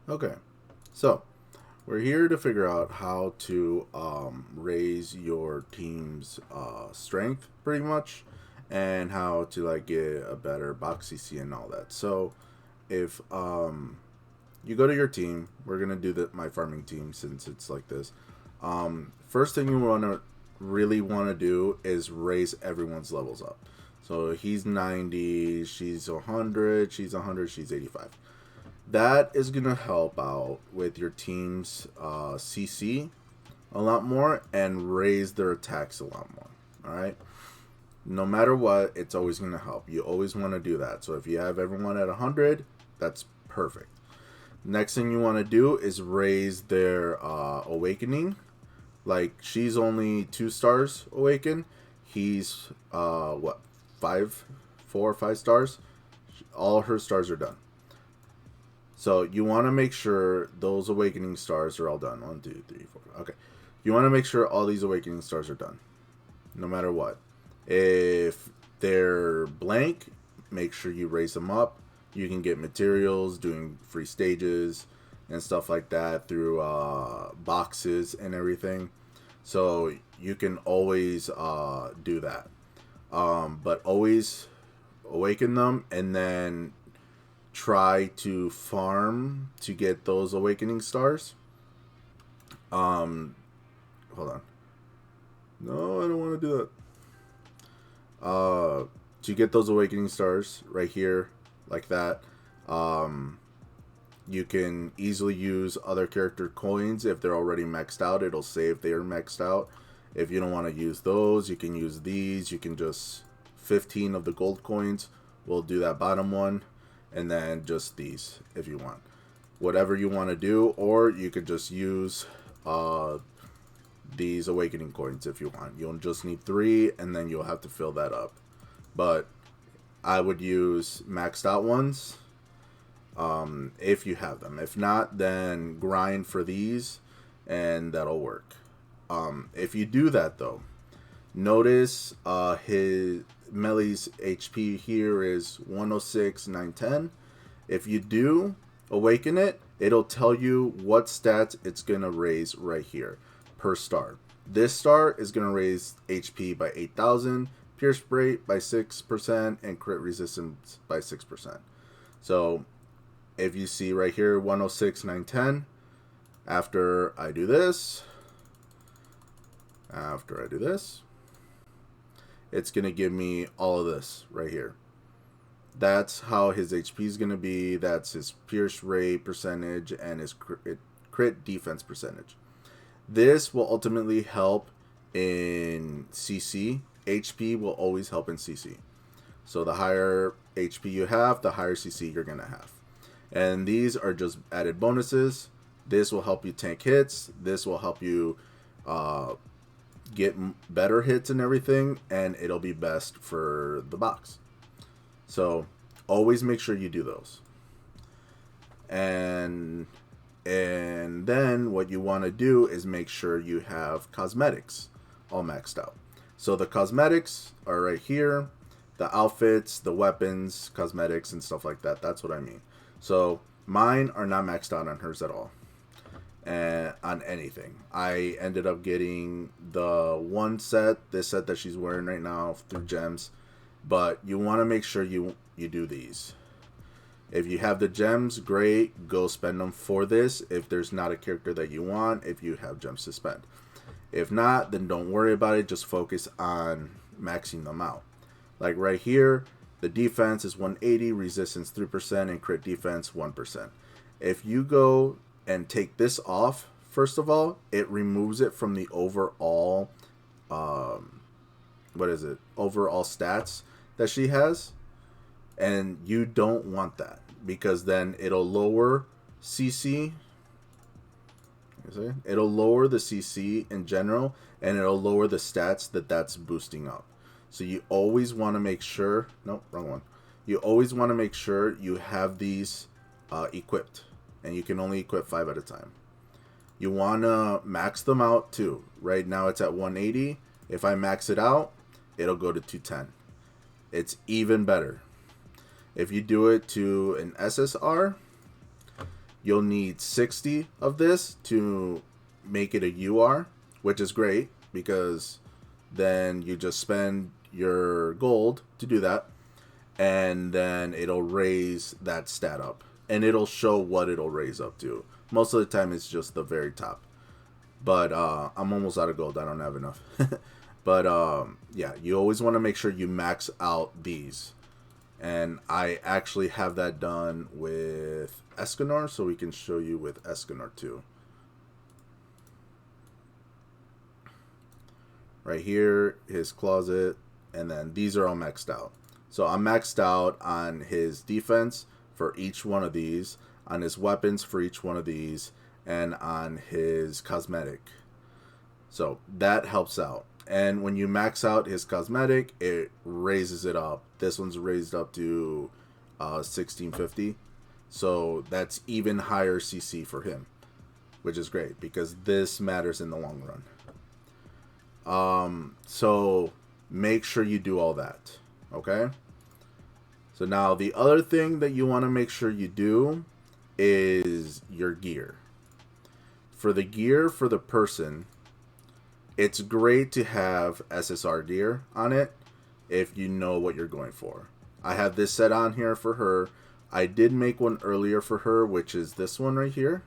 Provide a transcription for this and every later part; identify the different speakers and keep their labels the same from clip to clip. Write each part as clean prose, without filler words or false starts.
Speaker 1: Okay, so we're here to figure out how to raise your team's strength, pretty much, and how to like get a better box CC and all that. So if you go to your team, we're gonna do my farming team since it's like this. First thing you really want to do is raise everyone's levels up. So he's 90, she's 100, she's 100, she's 85. That is going to help out with your team's CC a lot more and raise their attacks a lot more. All right. No matter what, it's always going to help. You always want to do that. So if you have everyone at 100, that's perfect. Next thing you want to do is raise their awakening. Like she's only 2 stars awakened. He's what, 4 or 5 stars. All her stars are done. So you want to make sure those awakening stars are all done. 1, 2, 3, 4. Okay. You want to make sure all these awakening stars are done, no matter what. If they're blank, make sure you raise them up. You can get materials, doing free stages and stuff like that through boxes and everything. So you can always do that. But always awaken them and then try to farm to get those awakening stars. Hold on. No, I don't want to do that. To get those awakening stars right here, like that. You can easily use other character coins if they're already maxed out. It'll say if they are maxed out. If you don't want to use those, you can use these. You can just 15 of the gold coins. We'll do that bottom one, and then just these if you want. Whatever you want to do, or you could just use these awakening coins if you want. You'll just need 3, and then you'll have to fill that up. But I would use maxed out ones if you have them. If not, then grind for these, and that'll work. If you do that though, notice his Melly's HP here is 106, 910. If you do awaken it, it'll tell you what stats it's gonna raise right here per star. This star is gonna raise HP by 8,000, pierce rate by 6%, and crit resistance by 6%. So if you see right here 106, 910, after I do this, it's going to give me all of this right here. That's how his HP is going to be. That's his pierce rate percentage and his crit defense percentage. This will ultimately help in CC. HP will always help in CC. So the higher HP you have, the higher CC you're going to have. And these are just added bonuses. This will help you tank hits. This will help you get better hits and everything, and it'll be best for the box. So always make sure you do those. And then what you want to do is make sure you have cosmetics all maxed out. So the cosmetics are right here. The outfits, the weapons, cosmetics, and stuff like that. That's what I mean. So mine are not maxed out on hers at all. And on anything. I ended up getting the one set, this set that she's wearing right now through gems. But you want to make sure you do these. If you have the gems, great. Go spend them for this. If there's not a character that you want, if you have gems to spend. If not, then don't worry about it. Just focus on maxing them out. Like right here, the defense is 180, resistance 3%, and crit defense 1%. If you go and take this off, first of all, it removes it from the overall overall stats that she has, and you don't want that because then it'll lower CC. It'll lower the CC in general, and it'll lower the stats that's boosting up. So you always want to make sure, nope, wrong one. You always want to make sure you have these equipped. And you can only equip 5 at a time. You want to max them out too. Right now it's at 180. If I max it out, it'll go to 210. It's even better. If you do it to an SSR, You'll need 60 of this to make it a UR, which is great because then you just spend your gold to do that, and then it'll raise that stat up, and it'll show what it'll raise up to. Most of the time it's just the very top, but I'm almost out of gold. I don't have enough. But yeah, you always want to make sure you max out these, and I actually have that done with Escanor, so we can show you with Escanor too. Right here, his closet, and then these are all maxed out. So I'm maxed out on his defense for each one of these, on his weapons for each one of these, and on his cosmetic. So that helps out. And when you max out his cosmetic, it raises it up. This one's raised up to 1650. So that's even higher CC for him, which is great because this matters in the long run. So make sure you do all that. Okay? So now the other thing that you want to make sure you do is your gear. For the gear for the person, it's great to have SSR gear on it if you know what you're going for. I have this set on here for her. I did make one earlier for her, which is this one right here.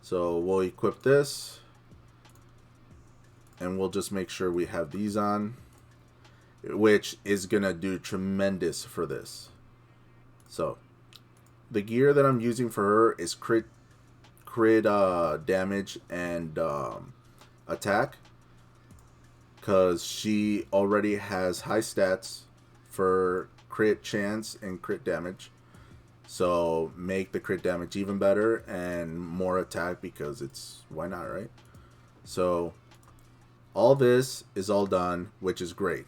Speaker 1: So we'll equip this, and we'll just make sure we have these on, which is going to do tremendous for this. So the gear that I'm using for her is crit damage and attack, because she already has high stats for crit chance and crit damage. So make the crit damage even better and more attack, because it's, why not, right? So all this is all done, which is great.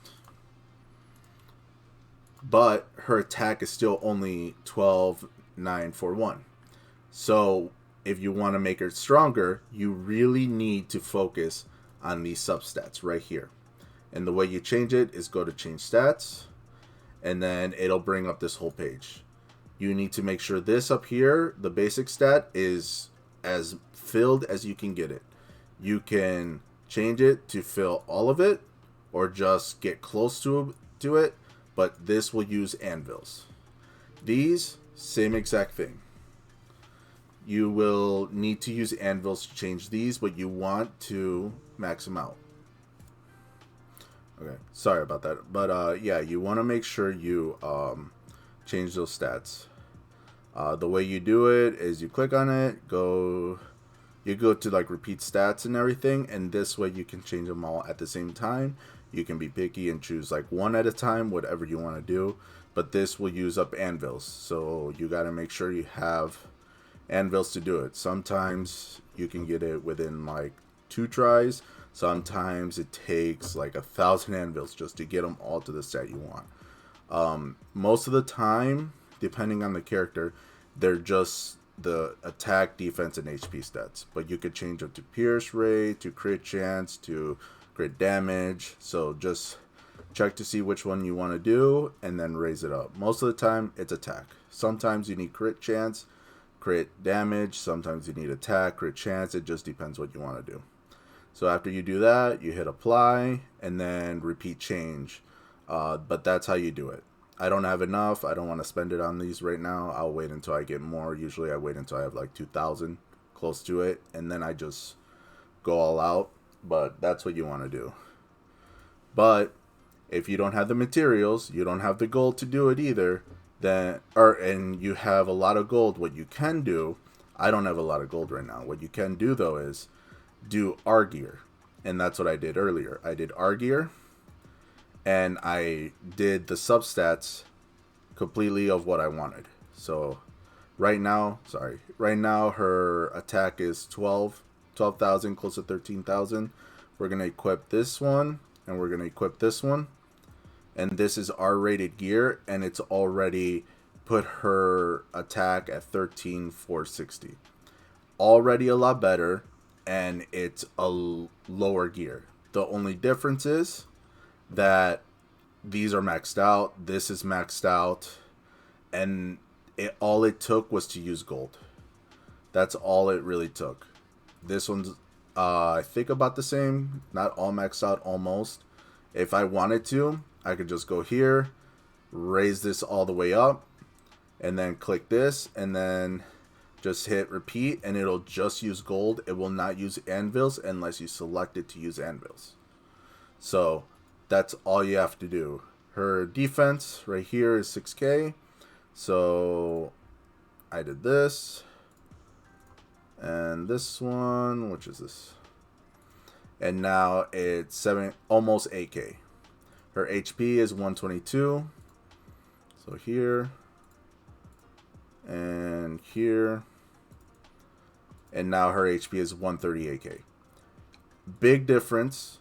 Speaker 1: But her attack is still only 12,941. So if you want to make her stronger, you really need to focus on these substats right here. And the way you change it is go to change stats, and then it'll bring up this whole page. You need to make sure this up here, the basic stat, is as filled as you can get it. You can change it to fill all of it or just get close to it, but this will use anvils. These, same exact thing. You will need to use anvils to change these, but you want to max them out. Okay, sorry about that. But yeah, you want to make sure you change those stats. The way you do it is you click on it, you go to like repeat stats and everything, and this way you can change them all at the same time. You can be picky and choose like one at a time, whatever you want to do, but this will use up anvils, so you got to make sure you have anvils to do it. Sometimes you can get it within like 2 tries. Sometimes it takes like 1,000 anvils just to get them all to the stat you want. Most of the time, depending on the character, they're just the attack, defense, and HP stats. But you could change them to pierce rate, to crit chance, to crit damage. So just check to see which one you want to do and then raise it up. Most of the time, it's attack. Sometimes you need crit chance, crit damage. Sometimes you need attack, crit chance. It just depends what you want to do. So after you do that, you hit apply and then repeat change. But that's how you do it. I don't have enough. I don't want to spend it on these right now. I'll wait until I get more. Usually I wait until I have like 2,000 close to it, and then I just go all out. But that's what you want to do. But if you don't have the materials, you don't have the gold to do it either, and you have a lot of gold, what you can do, I don't have a lot of gold right now. What you can do though is do R gear. And that's what I did earlier. I did R gear, and I did the substats completely of what I wanted. So right now her attack is 12,000, close to 13,000. We're going to equip this one, and we're going to equip this one. And this is R-rated gear, and it's already put her attack at 13,460. Already a lot better, and it's a lower gear. The only difference is that these are maxed out, this is maxed out, and all it took was to use gold. That's all it really took. This one's, I think, about the same. Not all maxed out, almost. If I wanted to, I could just go here, raise this all the way up, and then click this, and then just hit repeat, and it'll just use gold. It will not use anvils unless you select it to use anvils. So that's all you have to do. Her defense right here is 6k. So I did this. And this one, which is this? And now it's almost 8k. Her HP is 122. So here. And here. And now her HP is 138k. Big difference.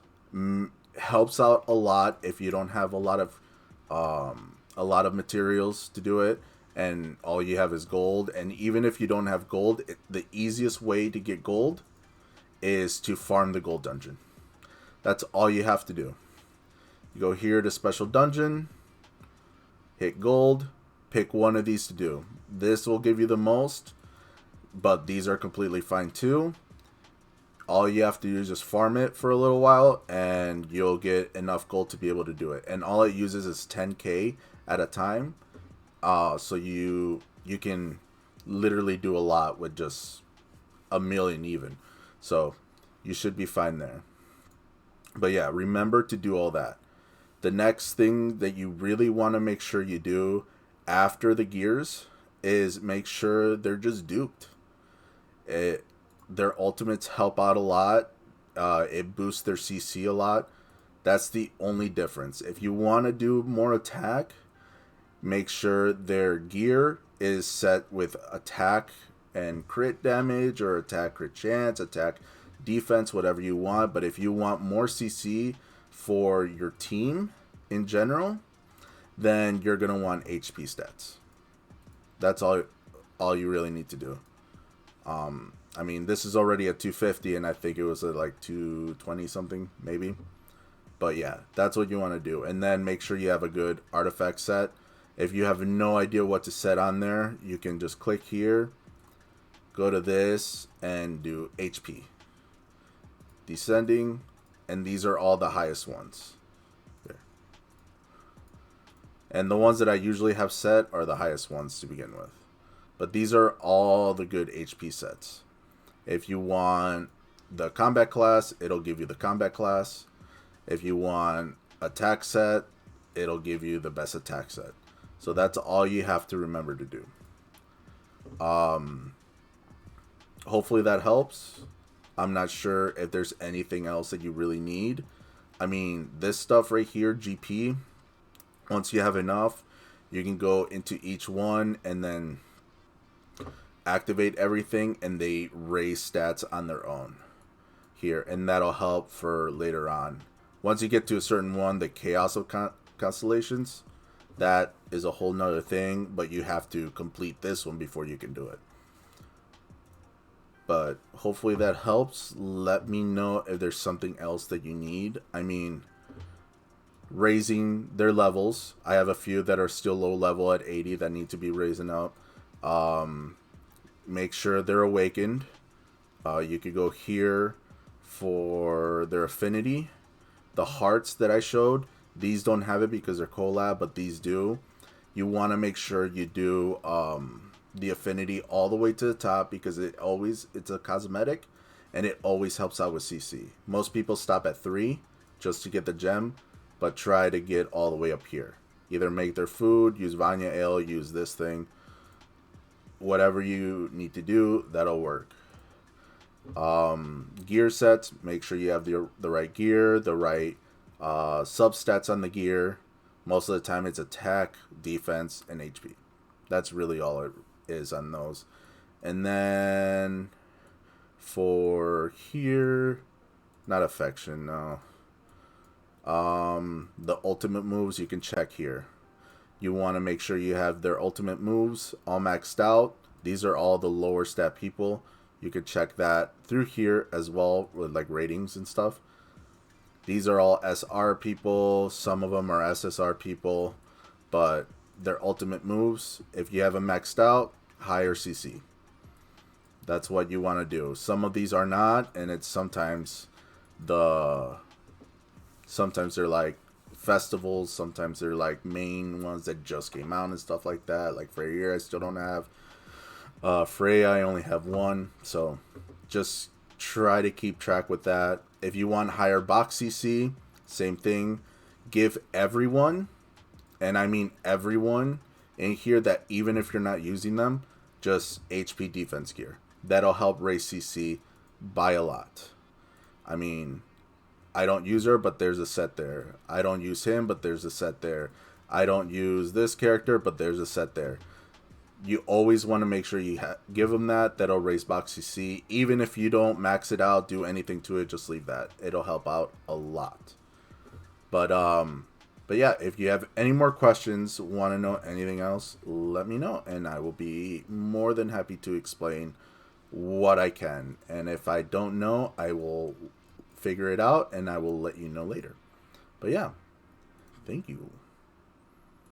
Speaker 1: Helps out a lot if you don't have a lot of materials to do it, and all you have is gold. And even if you don't have gold, the easiest way to get gold is to farm the gold dungeon. That's all you have to do. You go here to special dungeon, hit gold, pick one of these to do. This will give you the most, but these are completely fine too. All you have to do is just farm it for a little while, and you'll get enough gold to be able to do it. And all it uses is 10k at a time. So you can literally do a lot with just a million even. So you should be fine there. But yeah, remember to do all that. The next thing that you really want to make sure you do after the gears is make sure they're just duped. Their ultimates help out a lot. It boosts their CC a lot. That's the only difference. If you want to do more attack, make sure their gear is set with attack and crit damage, or attack crit chance, attack defense, whatever you want. But if you want more CC for your team in general, then you're going to want HP stats. That's all you really need to do. I mean, this is already at 250, and I think it was at like 220 something, maybe. But yeah, that's what you want to do. And then make sure you have a good artifact set. If you have no idea what to set on there, you can just click here, go to this, and do HP. Descending, and these are all the highest ones. There. And the ones that I usually have set are the highest ones to begin with. But these are all the good HP sets. If you want the combat class, it'll give you the combat class. If you want attack set, it'll give you the best attack set. So that's all you have to remember to do. Hopefully that helps. I'm not sure if there's anything else that you really need. I mean, this stuff right here, GP, once you have enough, you can go into each one and then activate everything, and they raise stats on their own here, and that'll help for later on. Once you get to a certain one, the Chaos of Constellations, that is a whole nother thing, but you have to complete this one before you can do it. But hopefully that helps. Let me know if there's something else that you need. I mean, raising their levels. I have a few that are still low level at 80 that need to be raising up. Make sure they're awakened. You could go here for their affinity. The hearts that I showed, these don't have it because they're collab, but these do. You want to make sure you do the affinity all the way to the top, because it's a cosmetic, and it always helps out with CC. Most people stop at 3 just to get the gem, but try to get all the way up here. Either make their food, use Vanya Ale, use this thing. Whatever you need to do, that'll work. Gear sets, make sure you have the right gear, the right substats on the gear. Most of the time it's attack, defense, and HP. That's really all it is on those. And then for here, not affection, no. The ultimate moves you can check here. You want to make sure you have their ultimate moves all maxed out. These are all the lower stat people. You could check that through here as well with like ratings and stuff. These are all SR people. Some of them are SSR people, but their ultimate moves, if you have them maxed out, higher CC. That's what you want to do. Some of these are not, and it's the sometimes they're like festivals, sometimes they're like main ones that just came out and stuff like that. Like for a year, I still don't have. Freya, I only have one, so just try to keep track with that. If you want higher box CC, same thing. Give everyone, and I mean everyone, in here that even if you're not using them, just HP defense gear. That'll help raise CC by a lot. I mean, I don't use her, but there's a set there. I don't use him, but there's a set there. I don't use this character, but there's a set there. You always want to make sure you give them that. That'll raise box CC. Even if you don't max it out, do anything to it, just leave that. It'll help out a lot. But yeah, if you have any more questions, want to know anything else, let me know, and I will be more than happy to explain what I can. And if I don't know, I will figure it out, and I will let you know later. But yeah, thank you.